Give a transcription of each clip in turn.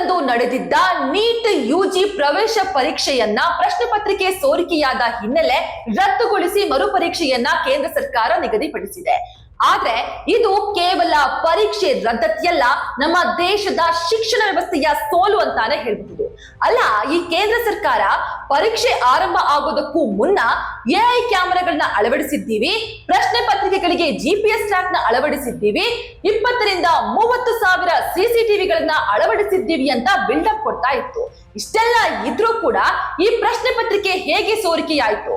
ರಂದು ನಡೆದಿದ್ದ NEET UG ಪ್ರವೇಶ ಪರೀಕ್ಷೆಯನ್ನ ಪ್ರಶ್ನೆ ಪತ್ರಿಕೆ ಸೋರಿಕೆಯಾದ ಹಿನ್ನೆಲೆ ರದ್ದುಗೊಳಿಸಿ ಮರುಪರೀಕ್ಷೆಯನ್ನ ಕೇಂದ್ರ ಸರ್ಕಾರ ನಿಗದಿಪಡಿಸಿದೆ. ಆದ್ರೆ ಇದು ಕೇವಲ ಪರೀಕ್ಷೆ ರದ್ದತಿಯಲ್ಲ, ನಮ್ಮ ದೇಶದ ಶಿಕ್ಷಣ ವ್ಯವಸ್ಥೆಯ ಸೋಲು ಅಂತಾನೆ ಹೇಳ್ಬಹುದು. ಅಲ್ಲ, ಈ ಕೇಂದ್ರ ಸರ್ಕಾರ ಪರೀಕ್ಷೆ ಆರಂಭ ಆಗೋದಕ್ಕೂ ಮುನ್ನ ಎಐ ಕ್ಯಾಮೆರಾಗಳನ್ನ ಅಳವಡಿಸಿದ್ದೀವಿ, ಪ್ರಶ್ನೆ ಪತ್ರಿಕೆಗಳಿಗೆ GPS ಟ್ರ್ಯಾಕ್ ನ ಅಳವಡಿಸಿದ್ದೀವಿ, 20 ರಿಂದ 30 ಸಾವಿರ CCTVಗಳನ್ನ ಅಳವಡಿಸಿದ್ದೀವಿ ಅಂತ ಬಿಲ್ಡಪ್ ಕೊಡ್ತಾ ಇತ್ತು. ಇಷ್ಟೆಲ್ಲ ಇದ್ರೂ ಕೂಡ ಈ ಪ್ರಶ್ನೆ ಪತ್ರಿಕೆ ಹೇಗೆ ಸೋರಿಕೆಯಾಯಿತು?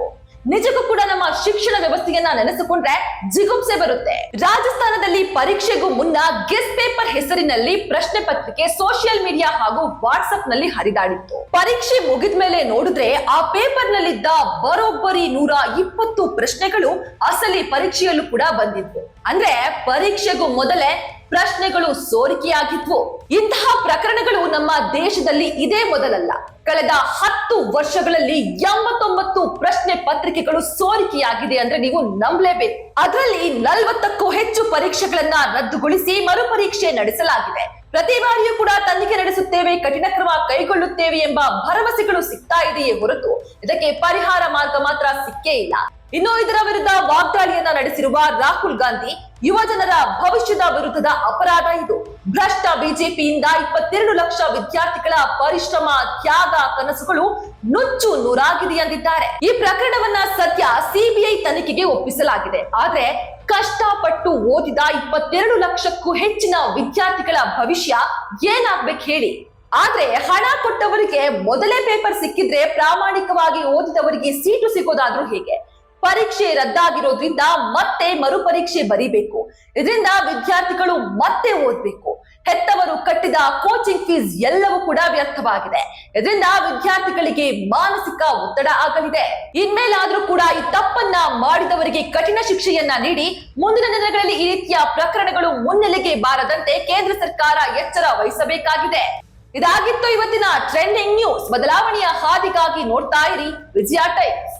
ನಿಜಕ್ಕೂ ಕೂಡ ನಮ್ಮ ಶಿಕ್ಷಣ ವ್ಯವಸ್ಥೆಯನ್ನ ನೆನೆಸಿಕೊಂಡ್ರೆ ಜಿಗುಪ್ಸೆ ಬರುತ್ತೆ. ರಾಜಸ್ಥಾನದಲ್ಲಿ ಪರೀಕ್ಷೆಗೂ ಮುನ್ನ ಗೆಸ್ ಪೇಪರ್ ಹೆಸರಿನಲ್ಲಿ ಪ್ರಶ್ನೆ ಪತ್ರಿಕೆ ಸೋಷಿಯಲ್ ಮೀಡಿಯಾ ಹಾಗೂ ವಾಟ್ಸ್ಆಪ್ ನಲ್ಲಿ ಹರಿದಾಡಿತ್ತು. ಪರೀಕ್ಷೆ ಮುಗಿದ ಮೇಲೆ ನೋಡಿದ್ರೆ ಆ ಪೇಪರ್ ನಲ್ಲಿದ್ದ ಬರೋಬ್ಬರಿ 120 ಪ್ರಶ್ನೆಗಳು ಅಸಲಿ ಪರೀಕ್ಷೆಯಲ್ಲೂ ಕೂಡ ಬಂದಿದ್ವು. ಅಂದ್ರೆ ಪರೀಕ್ಷೆಗೂ ಮೊದಲೇ ಪ್ರಶ್ನೆಗಳು ಸೋರಿಕೆಯಾಗಿದ್ವು. ಇಂತಹ ಪ್ರಕರಣಗಳು ನಮ್ಮ ದೇಶದಲ್ಲಿ ಇದೇ ಮೊದಲಲ್ಲ. ಕಳೆದ 10 ವರ್ಷಗಳಲ್ಲಿ 89 ಪ್ರಶ್ನೆ ಪತ್ರಿಕೆಗಳು ಸೋರಿಕೆಯಾಗಿದೆ ಅಂದ್ರೆ ನೀವು ನಂಬಲೇಬೇಕು. ಅದರಲ್ಲಿ 40ಕ್ಕೂ ಹೆಚ್ಚು ಪರೀಕ್ಷೆಗಳನ್ನ ರದ್ದುಗೊಳಿಸಿ ಮರುಪರೀಕ್ಷೆ ನಡೆಸಲಾಗಿದೆ. ಪ್ರತಿ ಬಾರಿಯೂ ಕೂಡ ತನಿಖೆ ನಡೆಸುತ್ತೇವೆ, ಕಠಿಣ ಕ್ರಮ ಕೈಗೊಳ್ಳುತ್ತೇವೆ ಎಂಬ ಭರವಸೆಗಳು ಸಿಗ್ತಾ ಇದೆಯೇ ಹೊರತು ಇದಕ್ಕೆ ಪರಿಹಾರ ಮಾರ್ಗ ಮಾತ್ರ ಸಿಕ್ಕೇ ಇಲ್ಲ. ಇನ್ನು ಇದರ ವಿರುದ್ಧ ವಾಗ್ದಾಳಿಯನ್ನ ನಡೆಸಿರುವ ರಾಹುಲ್ ಗಾಂಧಿ, ಯುವ ಜನರ ಭವಿಷ್ಯದ ವಿರುದ್ಧದ ಅಪರಾಧ ಇದು. ಭ್ರಷ್ಟ ಬಿಜೆಪಿಯಿಂದ 22 ಲಕ್ಷ ವಿದ್ಯಾರ್ಥಿಗಳ ಪರಿಶ್ರಮ, ತ್ಯಾಗ, ಕನಸುಗಳು ನುಚ್ಚು ನೂರಾಗಿದೆ ಎಂದಿದ್ದಾರೆ. ಈ ಪ್ರಕರಣವನ್ನ ಸದ್ಯ ಸಿಬಿಐ ತನಿಖೆಗೆ ಒಪ್ಪಿಸಲಾಗಿದೆ. ಆದ್ರೆ ಕಷ್ಟಪಟ್ಟು ಓದಿದ 22 ಲಕ್ಷಕ್ಕೂ ಹೆಚ್ಚಿನ ವಿದ್ಯಾರ್ಥಿಗಳ ಭವಿಷ್ಯ ಏನಾಗ್ಬೇಕು ಹೇಳಿ? ಆದ್ರೆ ಹಣ ಕೊಟ್ಟವರಿಗೆ ಮೊದಲೇ ಪೇಪರ್ ಸಿಕ್ಕಿದ್ರೆ ಪ್ರಾಮಾಣಿಕವಾಗಿ ಓದಿದವರಿಗೆ ಸೀಟು ಸಿಗೋದಾದ್ರೂ ಹೇಗೆ? ಪರೀಕ್ಷೆ ರದ್ದಾಗಿರೋದ್ರಿಂದ ಮತ್ತೆ ಮರುಪರೀಕ್ಷೆ ಬರೀಬೇಕು. ಇದರಿಂದ ವಿದ್ಯಾರ್ಥಿಗಳು ಮತ್ತೆ ಓದ್ಬೇಕು. ಹೆತ್ತವರು ಕಟ್ಟಿದ ಕೋಚಿಂಗ್ ಫೀಸ್ ಎಲ್ಲವೂ ಕೂಡ ವ್ಯರ್ಥವಾಗಿದೆ. ಇದರಿಂದ ವಿದ್ಯಾರ್ಥಿಗಳಿಗೆ ಮಾನಸಿಕ ಒತ್ತಡ ಆಗಲಿದೆ. ಇನ್ಮೇಲಾದ್ರೂ ಕೂಡ ಈ ತಪ್ಪನ್ನ ಮಾಡಿದವರಿಗೆ ಕಠಿಣ ಶಿಕ್ಷೆಯನ್ನ ನೀಡಿ ಮುಂದಿನ ದಿನಗಳಲ್ಲಿ ಈ ರೀತಿಯ ಪ್ರಕರಣಗಳು ಮುನ್ನೆಲೆಗೆ ಬಾರದಂತೆ ಕೇಂದ್ರ ಸರ್ಕಾರ ಎಚ್ಚರ ವಹಿಸಬೇಕಾಗಿದೆ. ಇದಾಗಿತ್ತು ಇವತ್ತಿನ ಟ್ರೆಂಡಿಂಗ್ ನ್ಯೂಸ್. ಬದಲಾವಣೆಯ ಹಾದಿಗಾಗಿ ನೋಡ್ತಾ ಇರಿ ವಿಜಯ ಟೈಮ್ಸ್.